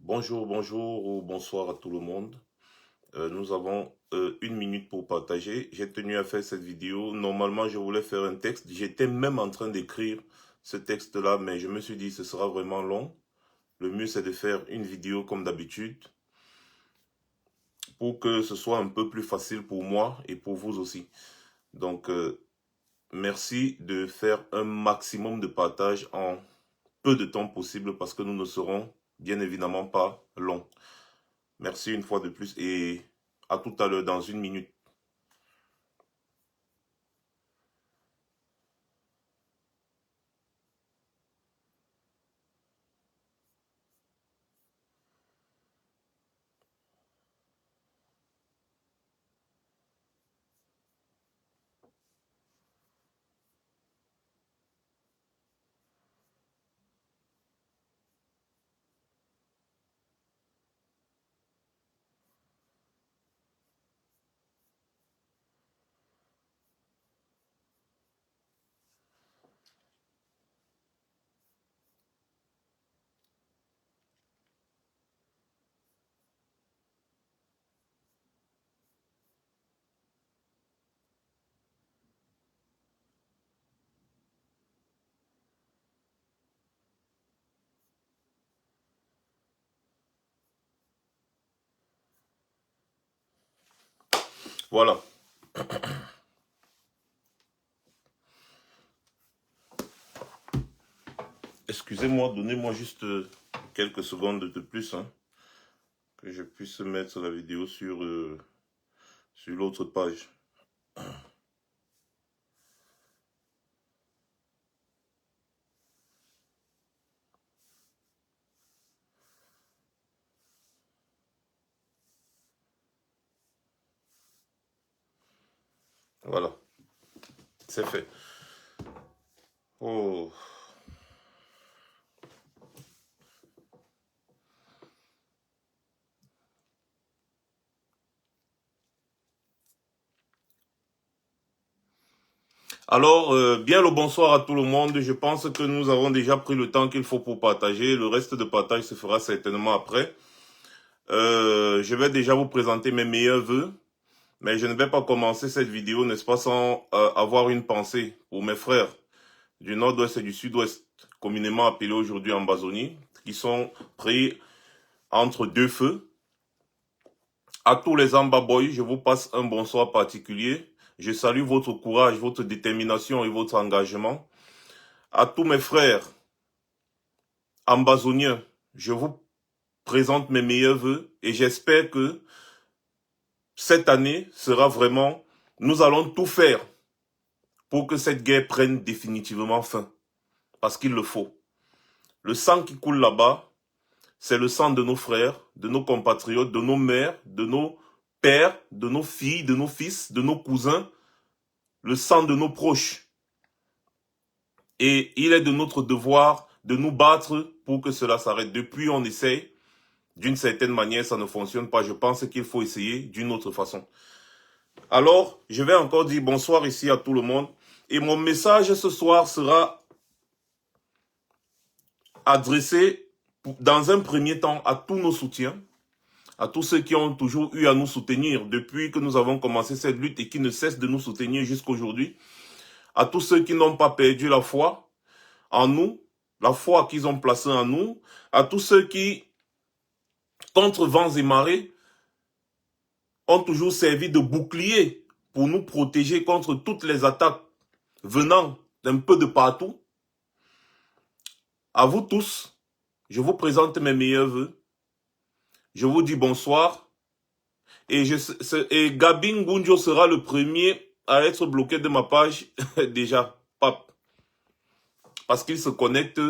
Bonjour, bonjour ou bonsoir à tout le monde. Nous avons une minute pour partager. J'ai tenu à faire cette vidéo. Normalement, je voulais faire un texte. J'étais même en train d'écrire ce texte-là, mais je me suis dit que ce sera vraiment long. Le mieux, c'est de faire une vidéo comme d'habitude pour que ce soit un peu plus facile pour moi et pour vous aussi. Donc, merci de faire un maximum de partage en peu de temps possible parce que nous ne serons bien évidemment pas longs. Merci une fois de plus et à tout à l'heure dans une minute. Voilà. Excusez-moi, donnez-moi juste quelques secondes de plus, hein, que je puisse mettre la vidéo sur l'autre page. Voilà, c'est fait. Oh. Alors, bien le bonsoir à tout le monde. Je pense que nous avons déjà pris le temps qu'il faut pour partager. Le reste de partage se fera certainement après. Je vais déjà vous présenter mes meilleurs vœux. Mais je ne vais pas commencer cette vidéo, n'est-ce pas, sans avoir une pensée pour mes frères du nord-ouest et du sud-ouest, communément appelés aujourd'hui Ambazonie, qui sont pris entre deux feux. À tous les Amba Boys, je vous passe un bonsoir particulier. Je salue votre courage, votre détermination et votre engagement. À tous mes frères ambazoniens, je vous présente mes meilleurs vœux et j'espère que cette année sera vraiment... Nous allons tout faire pour que cette guerre prenne définitivement fin. Parce qu'il le faut. Le sang qui coule là-bas, c'est le sang de nos frères, de nos compatriotes, de nos mères, de nos pères, de nos filles, de nos fils, de nos cousins, le sang de nos proches. Et il est de notre devoir de nous battre pour que cela s'arrête. Depuis, on essaye. D'une certaine manière, ça ne fonctionne pas. Je pense qu'il faut essayer d'une autre façon. Alors, je vais encore dire bonsoir ici à tout le monde. Et mon message ce soir sera adressé dans un premier temps à tous nos soutiens, à tous ceux qui ont toujours eu à nous soutenir depuis que nous avons commencé cette lutte et qui ne cessent de nous soutenir jusqu'à aujourd'hui, à tous ceux qui n'ont pas perdu la foi en nous, la foi qu'ils ont placée en nous, à tous ceux qui, contre vents et marées, ont toujours servi de bouclier pour nous protéger contre toutes les attaques venant d'un peu de partout. À vous tous, je vous présente mes meilleurs vœux. Je vous dis bonsoir. Et Gabi Ngunjo sera le premier à être bloqué de ma page déjà. Parce qu'il se connecte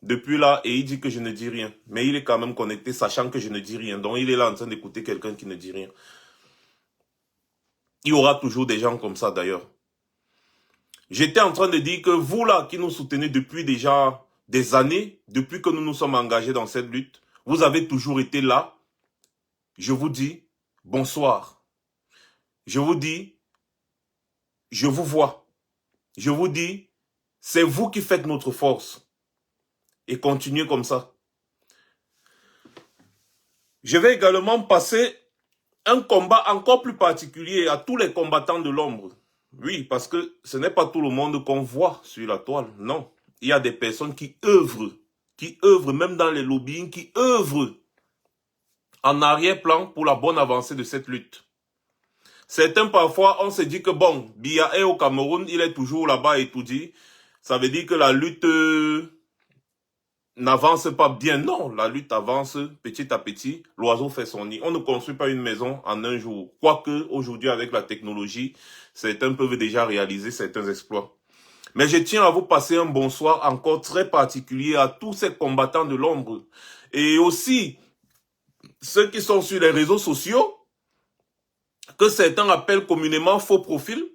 depuis là et il dit que je ne dis rien. Mais il est quand même connecté sachant que je ne dis rien. Donc il est là en train d'écouter quelqu'un qui ne dit rien. Il y aura toujours des gens comme ça d'ailleurs. J'étais en train de dire que vous là qui nous soutenez depuis déjà des années, depuis que nous nous sommes engagés dans cette lutte, vous avez toujours été là. Je vous dis bonsoir. Je vous dis, je vous vois. Je vous dis, c'est vous qui faites notre force. Et continuez comme ça. Je vais également passer un combat encore plus particulier à tous les combattants de l'ombre. Oui, parce que ce n'est pas tout le monde qu'on voit sur la toile, non. Il y a des personnes qui œuvrent même dans les lobbying, qui œuvrent en arrière-plan pour la bonne avancée de cette lutte. Certains, parfois, on se dit que bon, Biya est au Cameroun, il est toujours là-bas et tout dit. Ça veut dire que la lutte n'avance pas bien. Non, la lutte avance petit à petit. L'oiseau fait son nid. On ne construit pas une maison en un jour. Quoique, aujourd'hui, avec la technologie, certains peuvent déjà réaliser certains exploits. Mais je tiens à vous passer un bonsoir encore très particulier à tous ces combattants de l'ombre. Et aussi, ceux qui sont sur les réseaux sociaux, que certains appellent communément faux profils.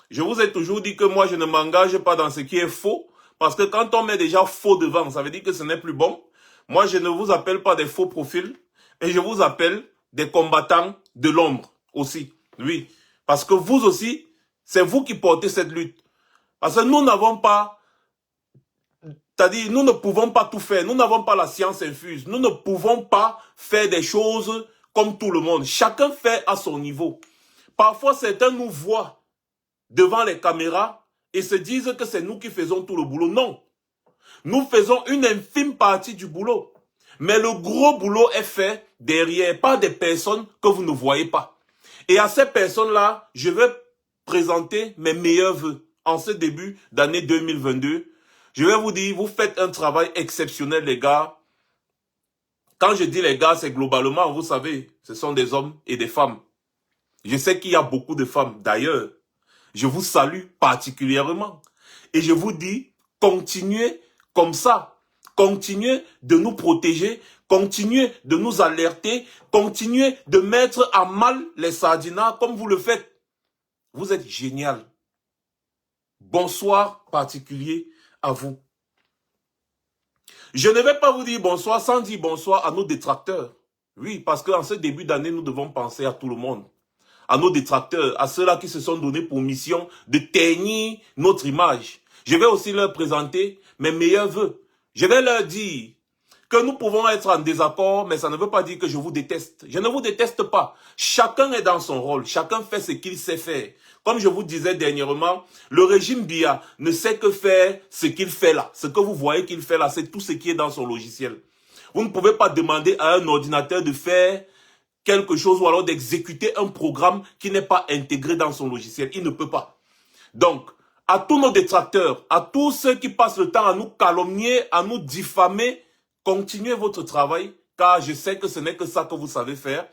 Je vous ai toujours dit que moi, je ne m'engage pas dans ce qui est faux, parce que quand on met déjà faux devant, ça veut dire que ce n'est plus bon. Moi, je ne vous appelle pas des faux profils, et je vous appelle des combattants de l'ombre aussi. Oui, parce que vous aussi, c'est vous qui portez cette lutte. Parce que nous n'avons pas, c'est-à-dire nous ne pouvons pas tout faire, nous n'avons pas la science infuse, nous ne pouvons pas faire des choses comme tout le monde. Chacun fait à son niveau. Parfois, certains nous voient devant les caméras et se disent que c'est nous qui faisons tout le boulot. Non, nous faisons une infime partie du boulot. Mais le gros boulot est fait derrière par des personnes que vous ne voyez pas. Et à ces personnes-là, je vais présenter mes meilleurs vœux en ce début d'année 2022. Je vais vous dire, vous faites un travail exceptionnel, les gars. Quand je dis les gars, c'est globalement, vous savez, ce sont des hommes et des femmes. Je sais qu'il y a beaucoup de femmes. D'ailleurs, je vous salue particulièrement. Et je vous dis, continuez comme ça. Continuez de nous protéger. Continuez de nous alerter. Continuez de mettre à mal les sardinats comme vous le faites. Vous êtes génial. Bonsoir particulier à vous. Je ne vais pas vous dire bonsoir sans dire bonsoir à nos détracteurs. Oui, parce qu'en ce début d'année, nous devons penser à tout le monde. À nos détracteurs, à ceux-là qui se sont donnés pour mission de ternir notre image. Je vais aussi leur présenter mes meilleurs vœux. Je vais leur dire que nous pouvons être en désaccord, mais ça ne veut pas dire que je vous déteste. Je ne vous déteste pas. Chacun est dans son rôle. Chacun fait ce qu'il sait faire. Comme je vous disais dernièrement, le régime Biya ne sait que faire ce qu'il fait là. Ce que vous voyez qu'il fait là, c'est tout ce qui est dans son logiciel. Vous ne pouvez pas demander à un ordinateur de faire quelque chose ou alors d'exécuter un programme qui n'est pas intégré dans son logiciel. Il ne peut pas. Donc, à tous nos détracteurs, à tous ceux qui passent le temps à nous calomnier, à nous diffamer, continuez votre travail, car je sais que ce n'est que ça que vous savez faire.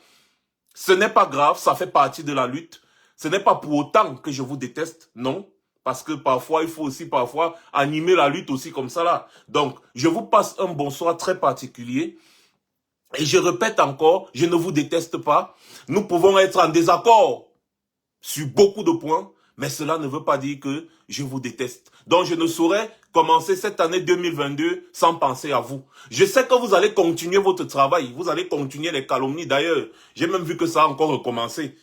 Ce n'est pas grave, ça fait partie de la lutte. Ce n'est pas pour autant que je vous déteste, non. Parce que parfois, il faut aussi parfois animer la lutte aussi comme ça là. Donc, je vous passe un bonsoir très particulier. Et je répète encore, je ne vous déteste pas. Nous pouvons être en désaccord sur beaucoup de points, mais cela ne veut pas dire que je vous déteste. Donc je ne saurais commencer cette année 2022 sans penser à vous. Je sais que vous allez continuer votre travail, vous allez continuer les calomnies. D'ailleurs, j'ai même vu que ça a encore recommencé.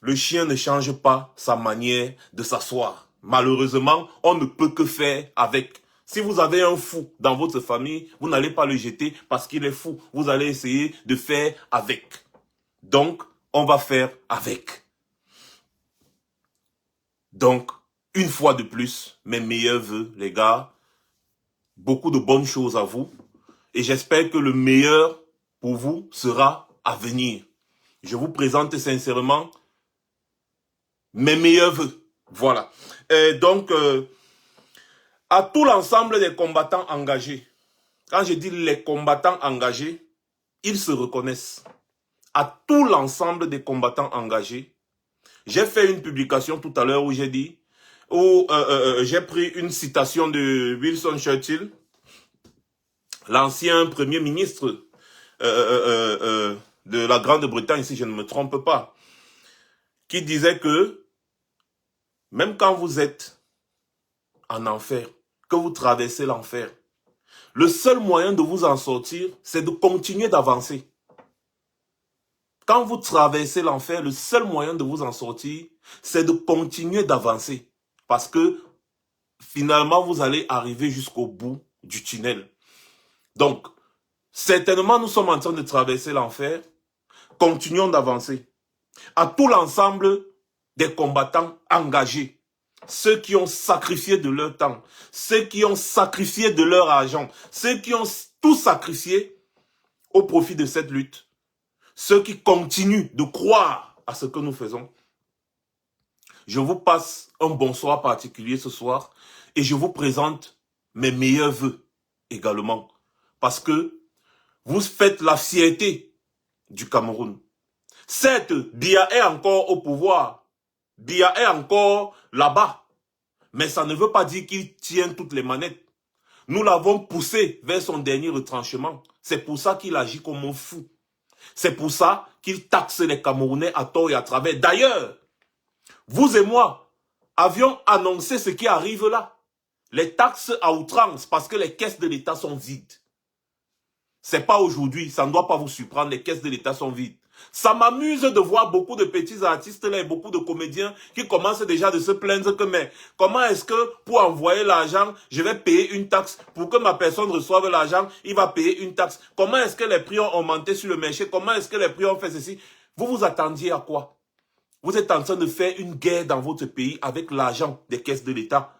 Le chien ne change pas sa manière de s'asseoir. Malheureusement, on ne peut que faire avec. Si vous avez un fou dans votre famille, vous n'allez pas le jeter parce qu'il est fou. Vous allez essayer de faire avec. Donc, on va faire avec. Donc, une fois de plus, mes meilleurs vœux, les gars. Beaucoup de bonnes choses à vous. Et j'espère que le meilleur pour vous sera à venir. Je vous présente sincèrement mes meilleurs vœux. Voilà. Et donc, à tout l'ensemble des combattants engagés, quand je dis les combattants engagés, ils se reconnaissent. À tout l'ensemble des combattants engagés, j'ai fait une publication tout à l'heure où j'ai dit, où j'ai pris une citation de Winston Churchill, l'ancien premier ministre de la Grande-Bretagne, si je ne me trompe pas, qui disait que même quand vous êtes en enfer, que vous traversez l'enfer, le seul moyen de vous en sortir, c'est de continuer d'avancer. Quand vous traversez l'enfer, le seul moyen de vous en sortir, c'est de continuer d'avancer. Parce que finalement, vous allez arriver jusqu'au bout du tunnel. Donc, Certainement, nous sommes en train de traverser l'enfer. Continuons d'avancer. À tout l'ensemble des combattants engagés, ceux qui ont sacrifié de leur temps, ceux qui ont sacrifié de leur argent, ceux qui ont tout sacrifié au profit de cette lutte, ceux qui continuent de croire à ce que nous faisons. Je vous passe un bonsoir particulier ce soir et je vous présente mes meilleurs vœux également. Parce que vous faites la fierté du Cameroun. Certes, Biya est encore au pouvoir. Biya est encore là-bas. Mais ça ne veut pas dire qu'il tient toutes les manettes. Nous l'avons poussé vers son dernier retranchement. C'est pour ça qu'il agit comme un fou. C'est pour ça qu'il taxe les Camerounais à tort et à travers. D'ailleurs, vous et moi avions annoncé ce qui arrive là. Les taxes à outrance parce que les caisses de l'État sont vides. C'est pas aujourd'hui, ça ne doit pas vous surprendre, les caisses de l'État sont vides. Ça m'amuse de voir beaucoup de petits artistes là et beaucoup de comédiens qui commencent déjà de se plaindre que mais comment est-ce que pour envoyer l'argent, je vais payer une taxe pour que ma personne reçoive l'argent, il va payer une taxe. Comment est-ce que les prix ont augmenté sur le marché? Comment est-ce que les prix ont fait ceci? Vous vous attendiez à quoi? Vous êtes en train de faire une guerre dans votre pays avec l'argent des caisses de l'État.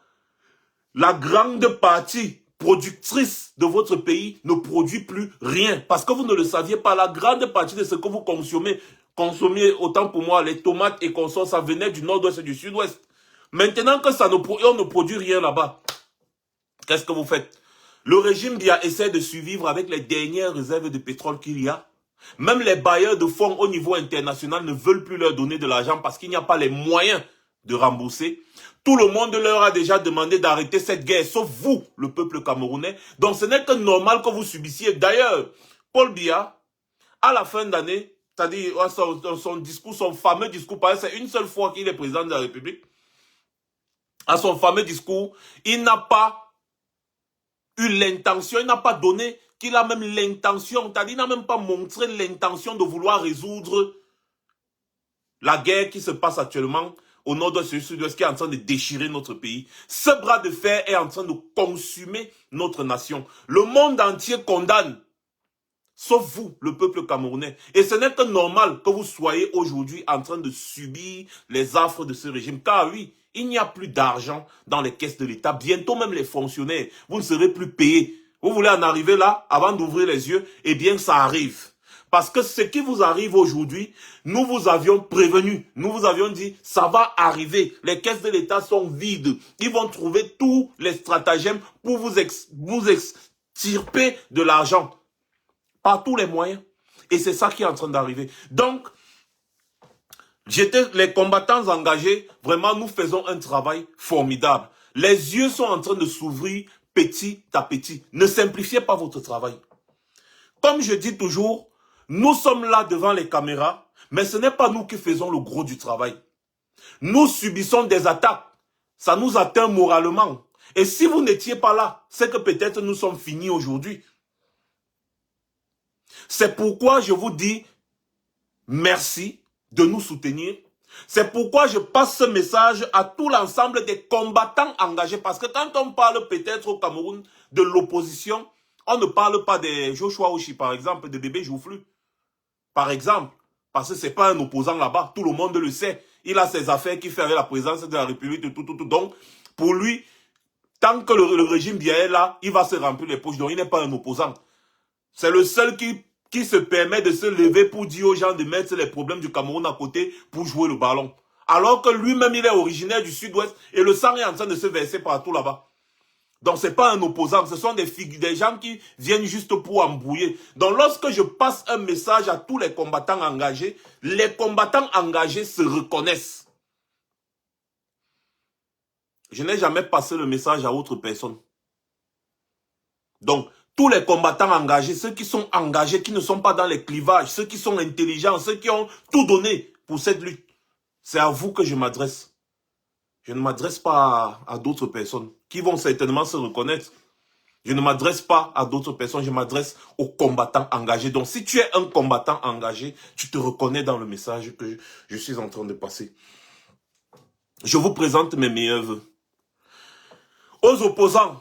La grande partie productrice de votre pays ne produit plus rien. Parce que vous ne le saviez pas, la grande partie de ce que vous consommez, autant pour moi, les tomates et consorts, ça venait du nord-ouest et du sud-ouest. Maintenant que on ne produit rien là-bas, qu'est-ce que vous faites? Le régime Biya essaie de survivre avec les dernières réserves de pétrole qu'il y a. Même les bailleurs de fonds au niveau international ne veulent plus leur donner de l'argent parce qu'il n'y a pas les moyens de rembourser. Tout le monde leur a déjà demandé d'arrêter cette guerre, sauf vous, le peuple camerounais. Donc ce n'est que normal que vous subissiez. D'ailleurs, Paul Biya, à la fin d'année, c'est-à-dire son discours, son fameux discours, c'est une seule fois qu'il est président de la République. À son fameux discours, il n'a pas eu l'intention, il n'a pas donné qu'il a même l'intention, c'est-à-dire il n'a même pas montré l'intention de vouloir résoudre la guerre qui se passe actuellement au nord-ouest et au sud-ouest, qui est en train de déchirer notre pays. Ce bras de fer est en train de consumer notre nation. Le monde entier condamne, sauf vous, le peuple camerounais. Et ce n'est que normal que vous soyez aujourd'hui en train de subir les affres de ce régime. Car oui, il n'y a plus d'argent dans les caisses de l'État. Bientôt même les fonctionnaires, vous ne serez plus payés. Vous voulez en arriver là, avant d'ouvrir les yeux? Eh bien, ça arrive. Parce que ce qui vous arrive aujourd'hui, nous vous avions prévenu. Nous vous avions dit, ça va arriver. Les caisses de l'État sont vides. Ils vont trouver tous les stratagèmes pour vous extirper de l'argent. Par tous les moyens. Et c'est ça qui est en train d'arriver. Donc, les combattants engagés, vraiment, nous faisons un travail formidable. Les yeux sont en train de s'ouvrir petit à petit. Ne simplifiez pas votre travail. Comme je dis toujours, nous sommes là devant les caméras, mais ce n'est pas nous qui faisons le gros du travail. Nous subissons des attaques. Ça nous atteint moralement. Et si vous n'étiez pas là, c'est que peut-être nous sommes finis aujourd'hui. C'est pourquoi je vous dis merci de nous soutenir. C'est pourquoi je passe ce message à tout l'ensemble des combattants engagés. Parce que quand on parle peut-être au Cameroun de l'opposition, on ne parle pas de Joshua Oshi, par exemple, de Bébé Joufflu. Par exemple, parce que ce n'est pas un opposant là-bas, tout le monde le sait. Il a ses affaires qu'il fait avec la présidence de la République, tout. Donc, pour lui, tant que le régime Biya est là, il va se remplir les poches. Donc, il n'est pas un opposant. C'est le seul qui se permet de se lever pour dire aux gens de mettre les problèmes du Cameroun à côté pour jouer le ballon. Alors que lui-même, il est originaire du sud-ouest et le sang est en train de se verser partout là-bas. Donc, ce n'est pas un opposant, ce sont des gens qui viennent juste pour embrouiller. Donc, lorsque je passe un message à tous les combattants engagés se reconnaissent. Je n'ai jamais passé le message à autre personne. Donc, tous les combattants engagés, ceux qui sont engagés, qui ne sont pas dans les clivages, ceux qui sont intelligents, ceux qui ont tout donné pour cette lutte, c'est à vous que je m'adresse. Je ne m'adresse pas à d'autres personnes qui vont certainement se reconnaître. Je ne m'adresse pas à d'autres personnes, je m'adresse aux combattants engagés. Donc, si tu es un combattant engagé, tu te reconnais dans le message que je suis en train de passer. Je vous présente mes meilleurs vœux. Aux opposants,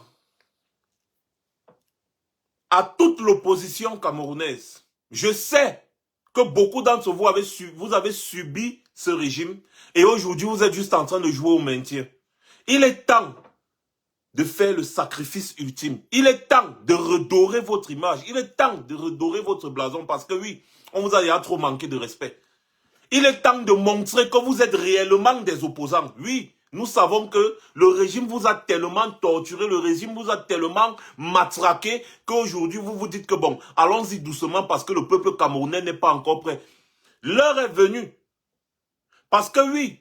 à toute l'opposition camerounaise. Je sais que beaucoup d'entre vous avez subi ce régime et aujourd'hui vous êtes juste en train de jouer au maintien. Il est temps de faire le sacrifice ultime. Il est temps de redorer votre image. Il est temps de redorer votre blason parce que oui, on vous a déjà trop manqué de respect. Il est temps de montrer que vous êtes réellement des opposants. Oui, nous savons que le régime vous a tellement torturé, le régime vous a tellement matraqué qu'aujourd'hui vous vous dites que bon, allons-y doucement parce que le peuple camerounais n'est pas encore prêt. L'heure est venue. Parce que oui,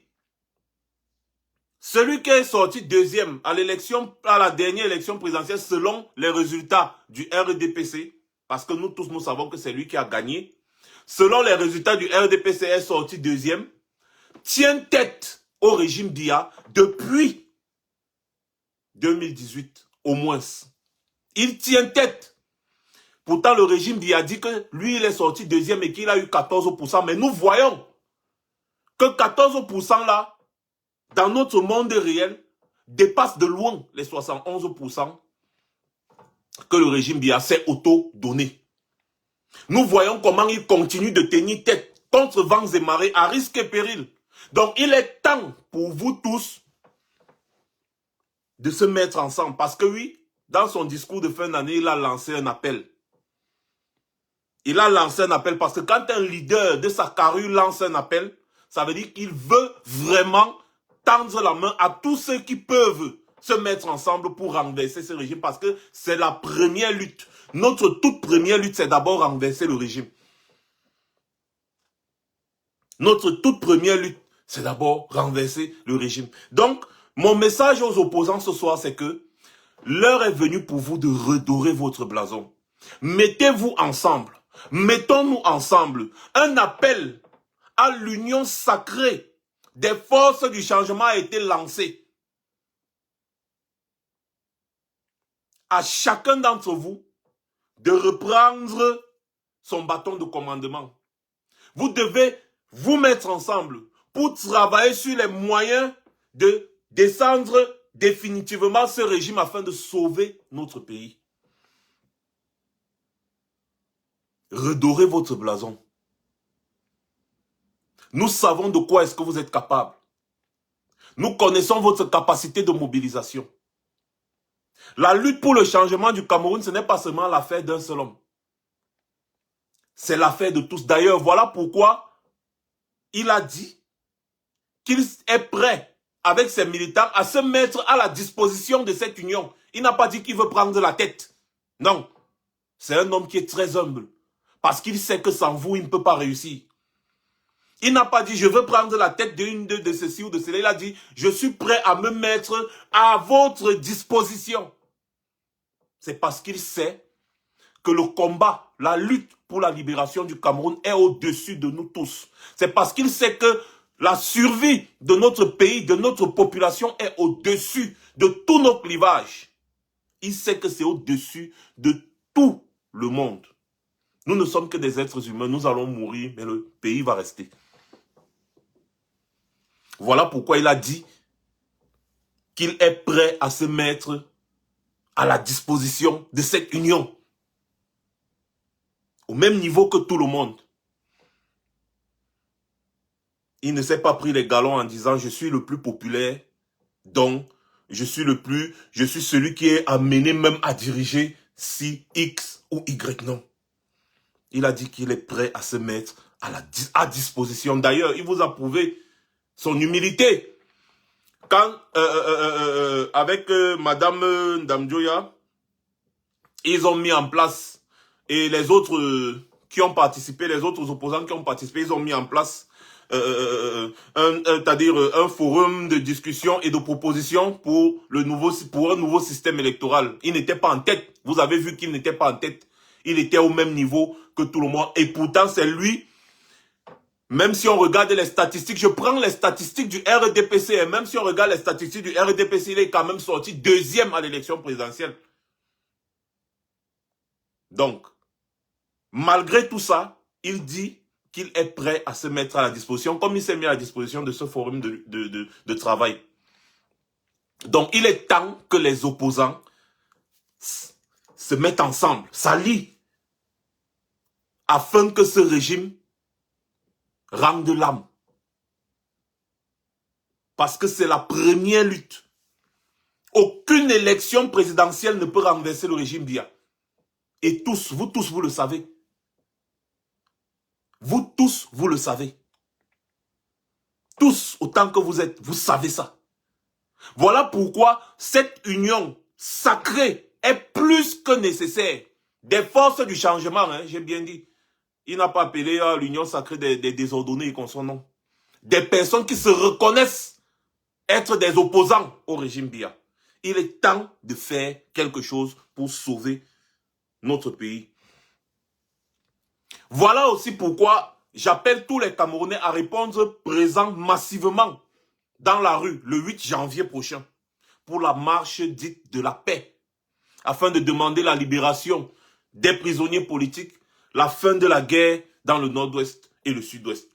celui qui est sorti deuxième à la dernière élection présidentielle selon les résultats du RDPC, parce que nous tous nous savons que c'est lui qui a gagné, selon les résultats du RDPC est sorti deuxième, tient tête au régime d'IA depuis 2018 au moins. Il tient tête. Pourtant le régime d'IA dit que lui il est sorti deuxième et qu'il a eu 14%, mais nous voyons que 14% là, dans notre monde réel, dépasse de loin les 71% que le régime Biya s'est auto-donné. Nous voyons comment il continue de tenir tête contre vents et marées à risque et péril. Donc il est temps pour vous tous de se mettre ensemble. Parce que oui, dans son discours de fin d'année, il a lancé un appel. Il a lancé un appel parce que quand un leader de sa carrure lance un appel, ça veut dire qu'il veut vraiment tendre la main à tous ceux qui peuvent se mettre ensemble pour renverser ce régime parce que c'est la première lutte. Notre toute première lutte, c'est d'abord renverser le régime. Notre toute première lutte, c'est d'abord renverser le régime. Donc, mon message aux opposants ce soir, c'est que l'heure est venue pour vous de redorer votre blason. Mettez-vous ensemble. Mettons-nous ensemble. Un appel à l'union sacrée des forces du changement a été lancé. À chacun d'entre vous de reprendre son bâton de commandement. Vous devez vous mettre ensemble pour travailler sur les moyens de descendre définitivement ce régime afin de sauver notre pays. Redorez votre blason. Nous savons de quoi est-ce que vous êtes capable. Nous connaissons votre capacité de mobilisation. La lutte pour le changement du Cameroun, ce n'est pas seulement l'affaire d'un seul homme. C'est l'affaire de tous. D'ailleurs, voilà pourquoi il a dit qu'il est prêt, avec ses militants, à se mettre à la disposition de cette union. Il n'a pas dit qu'il veut prendre la tête. Non. C'est un homme qui est très humble. Parce qu'il sait que sans vous, il ne peut pas réussir. Il n'a pas dit, je veux prendre la tête de ceci ou de cela. Il a dit, je suis prêt à me mettre à votre disposition. C'est parce qu'il sait que le combat, la lutte pour la libération du Cameroun est au-dessus de nous tous. C'est parce qu'il sait que la survie de notre pays, de notre population est au-dessus de tous nos clivages. Il sait que c'est au-dessus de tout le monde. Nous ne sommes que des êtres humains, nous allons mourir, mais le pays va rester. Voilà pourquoi il a dit qu'il est prêt à se mettre à la disposition de cette union. Au même niveau que tout le monde. Il ne s'est pas pris les galons en disant je suis le plus populaire, donc je suis celui qui est amené même à diriger si X ou Y. Non. Il a dit qu'il est prêt à se mettre à disposition. D'ailleurs, il vous a prouvé son humilité. Quand, avec Madame Ndamjoya, ils ont mis en place, et les autres qui ont participé, les autres opposants qui ont participé, ils ont mis en place c'est-à-dire un forum de discussion et de proposition pour un nouveau système électoral. Il n'était pas en tête. Vous avez vu qu'il n'était pas en tête. Il était au même niveau que tout le monde. Et pourtant, c'est lui, même si on regarde les statistiques, je prends les statistiques du RDPC, et même si on regarde les statistiques du RDPC, il est quand même sorti deuxième à l'élection présidentielle. Donc, malgré tout ça, il dit qu'il est prêt à se mettre à la disposition, comme il s'est mis à la disposition de ce forum de travail. Donc, il est temps que les opposants se mettent ensemble, s'allient, afin que ce régime rende l'âme. Parce que c'est la première lutte. Aucune élection présidentielle ne peut renverser le régime Biya. Et tous, vous le savez. Vous tous, vous le savez. Tous, autant que vous êtes, vous savez ça. Voilà pourquoi cette union sacrée est plus que nécessaire. Des forces du changement, hein, j'ai bien dit. Il n'a pas appelé l'union sacrée des désordonnés et qu'on son nom. Des personnes qui se reconnaissent être des opposants au régime Biya. Il est temps de faire quelque chose pour sauver notre pays. Voilà aussi pourquoi j'appelle tous les Camerounais à répondre présents massivement dans la rue le 8 janvier prochain pour la marche dite de la paix, afin de demander la libération des prisonniers politiques, la fin de la guerre dans le nord-ouest et le sud-ouest.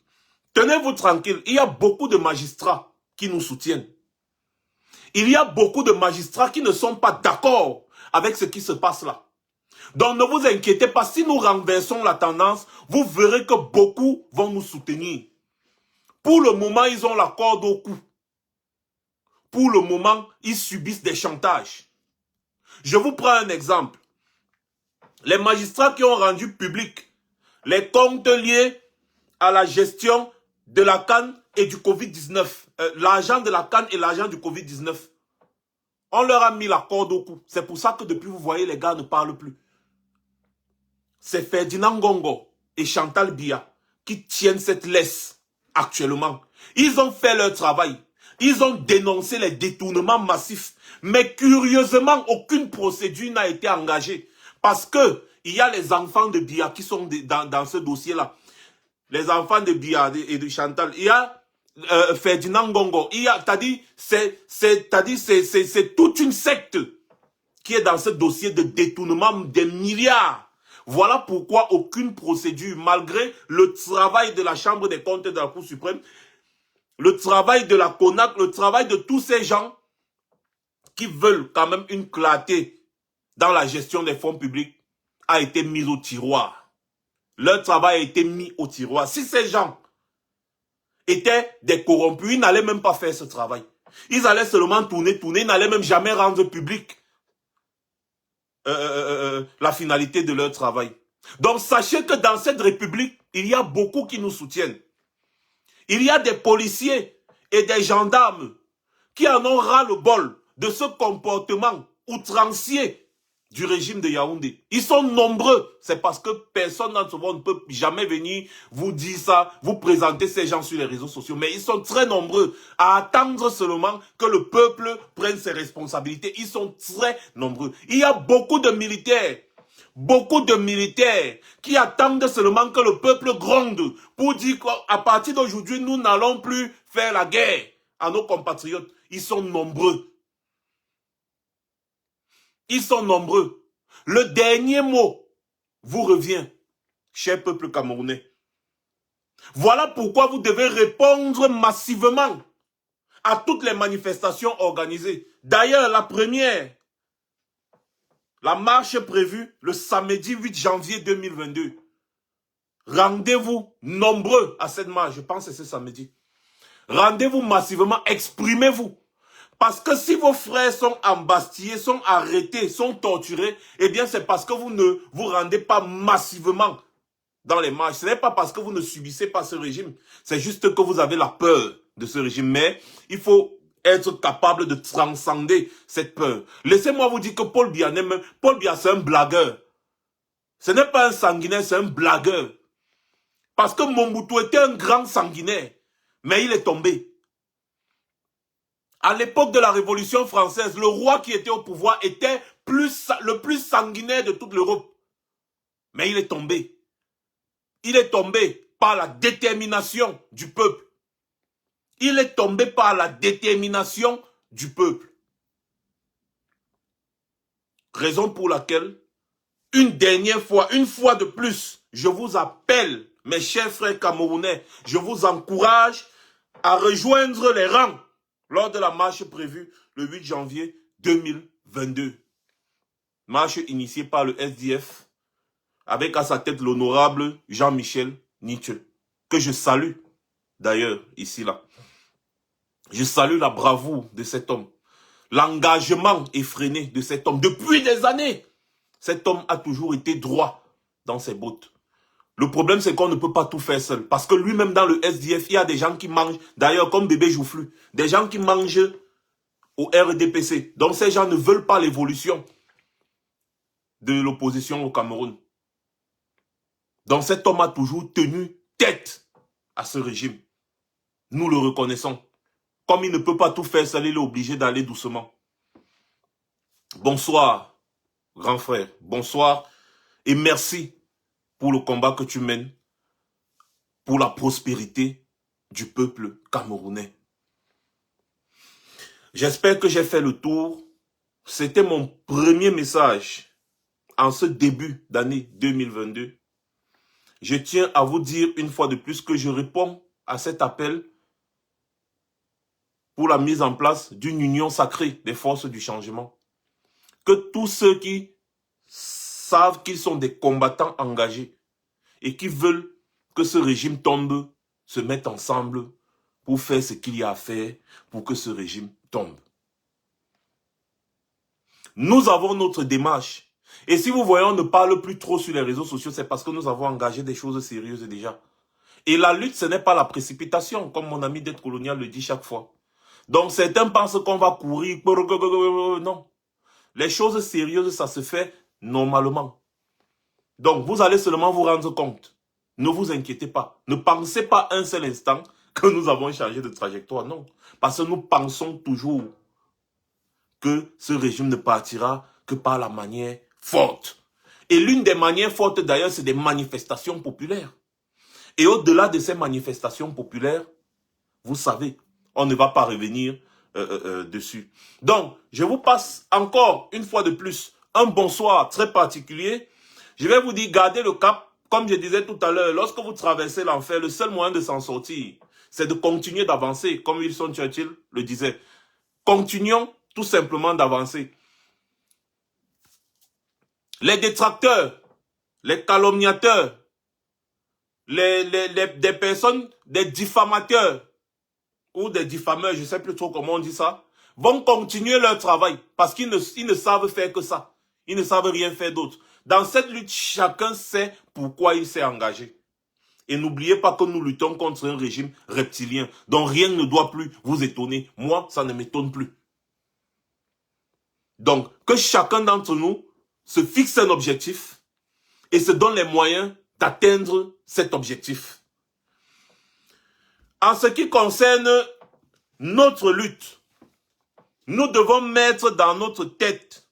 Tenez-vous tranquille, il y a beaucoup de magistrats qui nous soutiennent. Il y a beaucoup de magistrats qui ne sont pas d'accord avec ce qui se passe là. Donc ne vous inquiétez pas, si nous renversons la tendance, vous verrez que beaucoup vont nous soutenir. Pour le moment, ils ont la corde au cou. Pour le moment, ils subissent des chantages. Je vous prends un exemple. Les magistrats qui ont rendu public les comptes liés à la gestion de la CAN et du Covid-19, l'argent de la CAN et l'argent du Covid-19, on leur a mis la corde au cou. C'est pour ça que depuis, vous voyez, les gars ne parlent plus. C'est Ferdinand Ngongo et Chantal Biya qui tiennent cette laisse actuellement. Ils ont fait leur travail. Ils ont dénoncé les détournements massifs. Mais curieusement, aucune procédure n'a été engagée. Parce que il y a les enfants de Biya qui sont dans ce dossier-là. Les enfants de Biya et de Chantal. Il y a Ferdinand Ngongo. Il y a, c'est toute une secte qui est dans ce dossier de détournement des milliards. Voilà pourquoi aucune procédure, malgré le travail de la Chambre des comptes de la Cour suprême, le travail de la CONAC, le travail de tous ces gens qui veulent quand même une clarté dans la gestion des fonds publics, a été mis au tiroir. Leur travail a été mis au tiroir. Si ces gens étaient des corrompus, ils n'allaient même pas faire ce travail. Ils allaient seulement tourner, ils n'allaient même jamais rendre public la finalité de leur travail. Donc sachez que dans cette république, il y a beaucoup qui nous soutiennent. Il y a des policiers et des gendarmes qui en ont ras-le-bol de ce comportement outrancier du régime de Yaoundé. Ils sont nombreux. C'est parce que personne dans ce monde ne peut jamais venir vous dire ça, vous présenter ces gens sur les réseaux sociaux. Mais ils sont très nombreux à attendre seulement que le peuple prenne ses responsabilités. Ils sont très nombreux. Il y a beaucoup de militaires qui attendent seulement que le peuple gronde pour dire qu'à partir d'aujourd'hui, nous n'allons plus faire la guerre à nos compatriotes. Ils sont nombreux. Ils sont nombreux. Le dernier mot vous revient, cher peuple camerounais. Voilà pourquoi vous devez répondre massivement à toutes les manifestations organisées. D'ailleurs, la première, la marche prévue le samedi 8 janvier 2022. Rendez-vous nombreux à cette marche. Je pense que c'est ce samedi. Rendez-vous massivement, exprimez-vous. Parce que si vos frères sont embastillés, sont arrêtés, sont torturés, eh bien c'est parce que vous ne vous rendez pas massivement dans les marches. Ce n'est pas parce que vous ne subissez pas ce régime. C'est juste que vous avez la peur de ce régime. Mais il faut être capable de transcender cette peur. Laissez-moi vous dire que Paul Biya, c'est un blagueur. Ce n'est pas un sanguinaire, c'est un blagueur. Parce que Mobutu était un grand sanguinaire. Mais il est tombé. À l'époque de la Révolution française, le roi qui était au pouvoir était le plus sanguinaire de toute l'Europe. Mais il est tombé. Il est tombé par la détermination du peuple. Il est tombé par la détermination du peuple. Raison pour laquelle, une dernière fois, une fois de plus, je vous appelle, mes chers frères camerounais, je vous encourage à rejoindre les rangs lors de la marche prévue le 8 janvier 2022. marche initiée par le SDF, avec à sa tête l'honorable Jean-Michel Nietzsche, que je salue d'ailleurs ici là. Je salue la bravoure de cet homme, l'engagement effréné de cet homme. Depuis des années, cet homme a toujours été droit dans ses bottes. Le problème, c'est qu'on ne peut pas tout faire seul. Parce que lui-même, dans le SDF, il y a des gens qui mangent, d'ailleurs, comme bébé Joufflu, des gens qui mangent au RDPC. Donc, ces gens ne veulent pas l'évolution de l'opposition au Cameroun. Donc, cet homme a toujours tenu tête à ce régime. Nous le reconnaissons. Comme il ne peut pas tout faire seul, il est obligé d'aller doucement. Bonsoir, grand frère. Bonsoir et merci pour le combat que tu mènes pour la prospérité du peuple camerounais. J'espère que j'ai fait le tour. C'était mon premier message en ce début d'année 2022. Je tiens à vous dire une fois de plus que je réponds à cet appel pour la mise en place d'une union sacrée des forces du changement. Que tous ceux qui savent qu'ils sont des combattants engagés et qui veulent que ce régime tombe se mettent ensemble pour faire ce qu'il y a à faire pour que ce régime tombe. Nous avons notre démarche. Et si vous voyez, on ne parle plus trop sur les réseaux sociaux, c'est parce que nous avons engagé des choses sérieuses déjà. Et la lutte, ce n'est pas la précipitation, comme mon ami d'être colonial le dit chaque fois. Donc certains pensent qu'on va courir. Non. Les choses sérieuses, ça se fait normalement. Donc vous allez seulement vous rendre compte. Ne vous inquiétez pas. Ne pensez pas un seul instant que nous avons changé de trajectoire. Non. Parce que nous pensons toujours que ce régime ne partira que par la manière forte. Et l'une des manières fortes d'ailleurs, c'est des manifestations populaires. Et au-delà de ces manifestations populaires, vous savez, on ne va pas revenir dessus. Donc, je vous passe encore une fois de plus un bonsoir très particulier. Je vais vous dire, gardez le cap. Comme je disais tout à l'heure, lorsque vous traversez l'enfer, le seul moyen de s'en sortir, c'est de continuer d'avancer, comme Winston Churchill le disait. Continuons tout simplement d'avancer. Les détracteurs, les calomniateurs, des personnes, des diffamateurs, ou des diffameurs, je ne sais plus trop comment on dit ça, vont continuer leur travail parce qu'ils ne savent faire que ça. Ils ne savent rien faire d'autre. Dans cette lutte, chacun sait pourquoi il s'est engagé. Et n'oubliez pas que nous luttons contre un régime reptilien dont rien ne doit plus vous étonner. Moi, ça ne m'étonne plus. Donc, que chacun d'entre nous se fixe un objectif et se donne les moyens d'atteindre cet objectif. En ce qui concerne notre lutte, nous devons mettre dans notre tête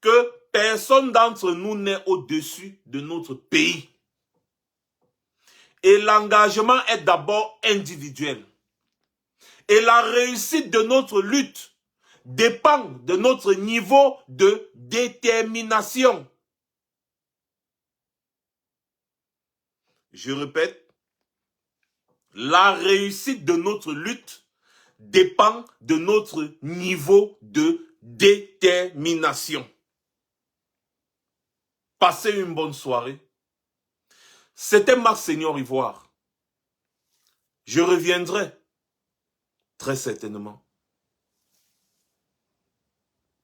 que personne d'entre nous n'est au-dessus de notre pays. Et l'engagement est d'abord individuel. Et la réussite de notre lutte dépend de notre niveau de détermination. Je répète, la réussite de notre lutte dépend de notre niveau de détermination. Passez une bonne soirée. C'était Marc Seigneur Ivoire. Je reviendrai très certainement.